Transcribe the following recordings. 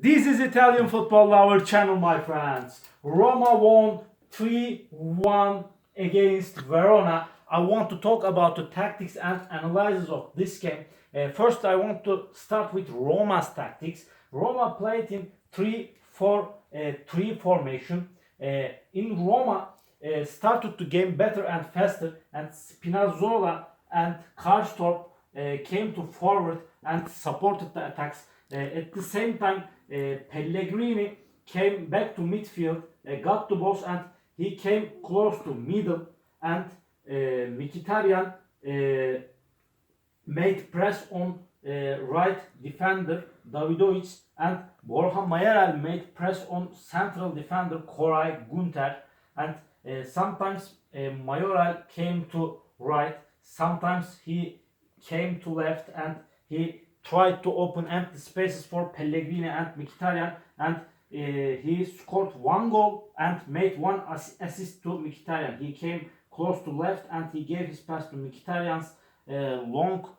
This is Italian Football Lover channel, my friends. Roma won 3-1 against Verona. I want to talk about the tactics and analysis of this game. First, I want to start with Roma's tactics. Roma played in 3-4-3 formation. In Roma, started the game better and faster, and Spinazzola and Karsdorp came to forward and supported the attacks. At the same time, Pellegrini came back to midfield, got the balls, and he came close to middle, and Mkhitaryan made press on right defender Davidovic, and Borja Mayoral made press on central defender Koray Gunter, and sometimes Mayoral came to right, sometimes he came to left, and he tried to open empty spaces for Pellegrini and Mkhitaryan, and he scored one goal and made one assist to Mkhitaryan. He came close to left and he gave his pass to Mkhitaryan's long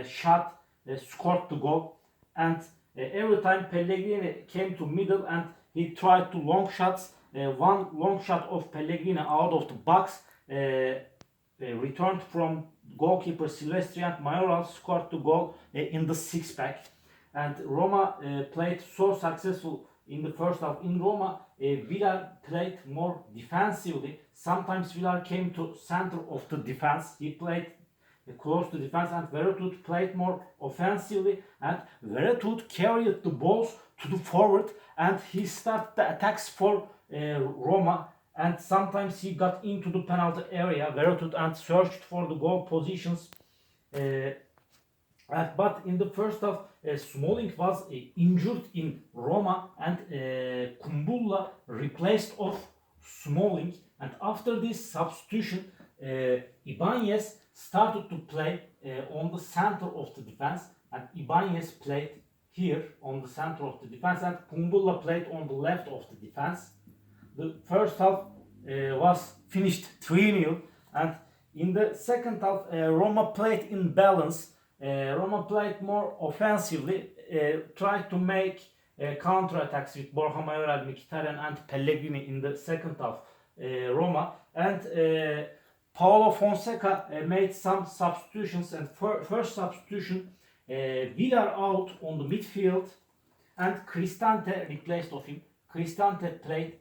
shot, scored the goal. And every time Pellegrini came to middle and he tried to long shots, one long shot of Pellegrini out of the box returned from goalkeeper Silvestri, and Mayoral scored the goal in the six-pack. And Roma played so successful in the first half. In Roma, Villar played more defensively. Sometimes Villar came to center of the defense. He played close to defense, and Veretout played more offensively, and Veretout carried the balls to the forward, and he started the attacks for Roma. And sometimes he got into the penalty area, Veretout, and searched for the goal positions. But in the first half, Smalling was injured in Roma, and Kumbulla replaced of Smalling. And after this substitution, Ibanez started to play on the center of the defense, and Ibanez played here on the center of the defense, and Kumbulla played on the left of the defense. The first half was finished 3-0, and in the second half, Roma played in balance. Roma played more offensively, tried to make counter-attacks with Borja Mayoral, Mkhitaryan, and Pellegrini in the second half. Roma and Paulo Fonseca made some substitutions, and first substitution, Villar out on the midfield, and Cristante replaced of him. Cristante played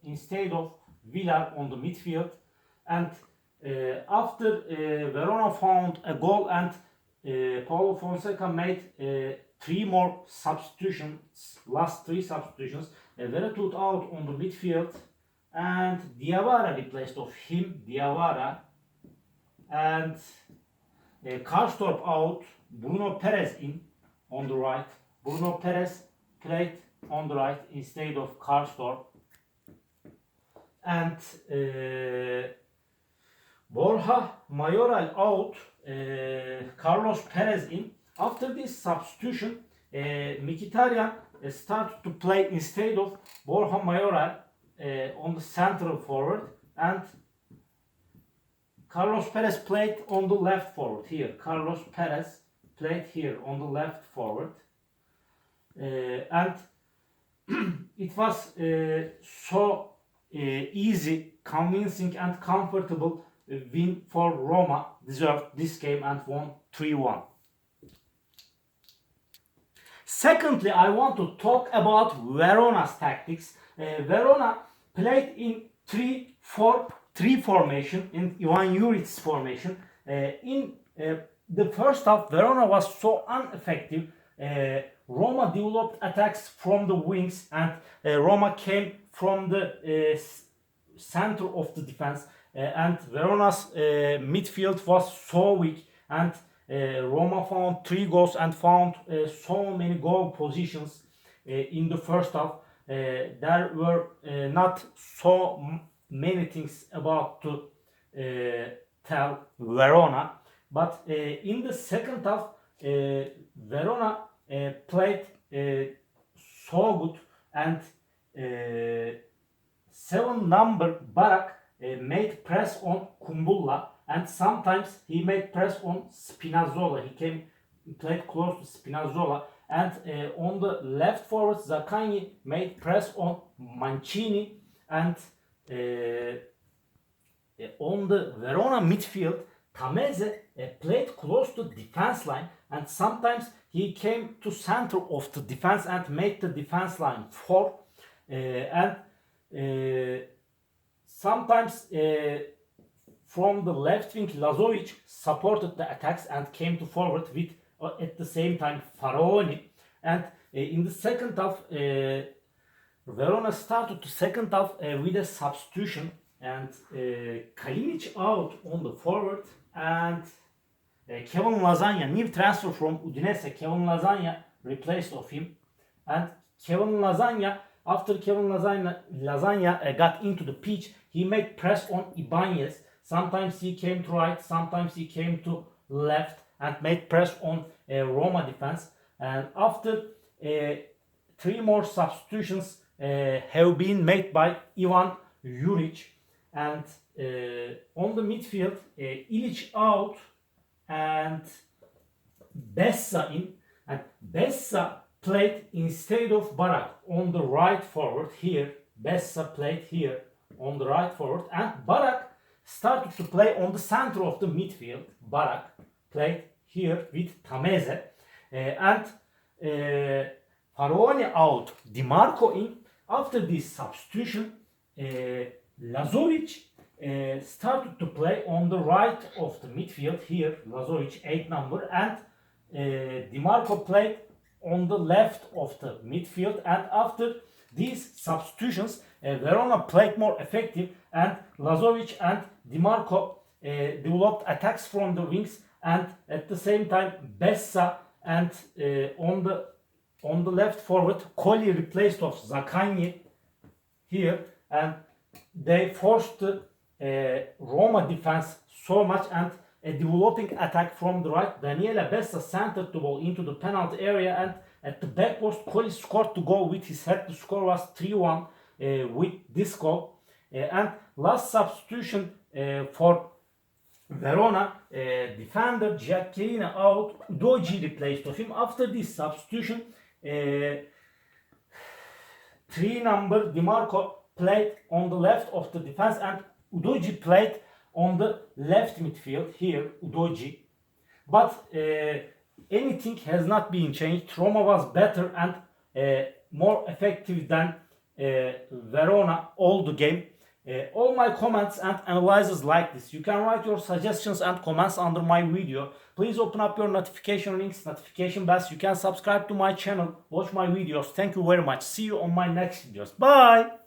instead of Villar on the midfield, and after Verona found a goal, and Paulo Fonseca made three more substitutions, last three substitutions. Veretout out on the midfield, and Diawara replaced of him, Diawara, and Karsdorp out, Bruno Perez in on the right. Bruno Perez played on the right instead of Karsdorp, and Borja Mayoral out, Carlos Perez in. After this substitution, Mkhitaryan started to play instead of Borja Mayoral on the central forward, and Carlos Perez played on the left forward here. Carlos Perez played here on the left forward, and it was so easy, convincing, and comfortable win for Roma. Deserved this game and won 3-1. Secondly, I want to talk about Verona's tactics. Verona played in 3-4-3 formation, in Ivan Juric's formation. In the first half, Verona was so ineffective. Roma developed attacks from the wings, and Roma came from the center of the defense, and Verona's midfield was so weak, and Roma found 3 goals and found so many goal positions in the first half. There were not so many things about to tell Verona, but in the second half, Verona played so good, and 7 number Barak made press on Kumbulla, and sometimes he made press on Spinazzola. He played close to Spinazzola, and on the left forward Zaccagni made press on Mancini, and on the Verona midfield Tameze played close to defense line, and sometimes he came to center of the defense and made the defense line fall, and sometimes from the left wing Lazovic supported the attacks and came to forward with at the same time Faraoni, and in the second half Verona started the second half with a substitution, and Kalinic out on the forward, and Kevin Lasagna, new transfer from Udinese, Kevin Lasagna replaced of him, and Kevin Lasagna, after Kevin Lasagna got into the pitch, he made press on Ibanez. Sometimes he came to right, sometimes he came to left and made press on Roma defense. And after 3 more substitutions have been made by Ivan Juric, and on the midfield Ilic out and Bessa in, and Bessa played instead of Barak on the right forward here. Bessa played here on the right forward, and Barak started to play on the center of the midfield. Barak played here with Tameze, and Faraoni out, Di Marco in. After this substitution, Lazovic started to play on the right of the midfield here. Lazovic 8 number, and Di Marco played on the left of the midfield. And after these substitutions, Verona played more effective, and Lazovic and Di Marco developed attacks from the wings, and at the same time Bessa and on the left forward Colli replaced of Zaccagni here, and they forced the Roma defense so much, and a developing attack from the right. Daniele Bessa centered the ball into the penalty area, and at the back post Colli scored the goal with his head. The score was 3-1 with this goal. And last substitution for Verona, defender Giacchini out, Udogie replaced of him. After this substitution, 3 number Di Marco played on the left of the defense, and Udogie played on the left midfield here, Udogie. But anything has not been changed. Roma was better and more effective than Verona all the game. All my comments and analyses like this. You can write your suggestions and comments under my video. Please open up your notification links, notification bells. You can subscribe to my channel, watch my videos. Thank you very much. See you on my next videos. Bye.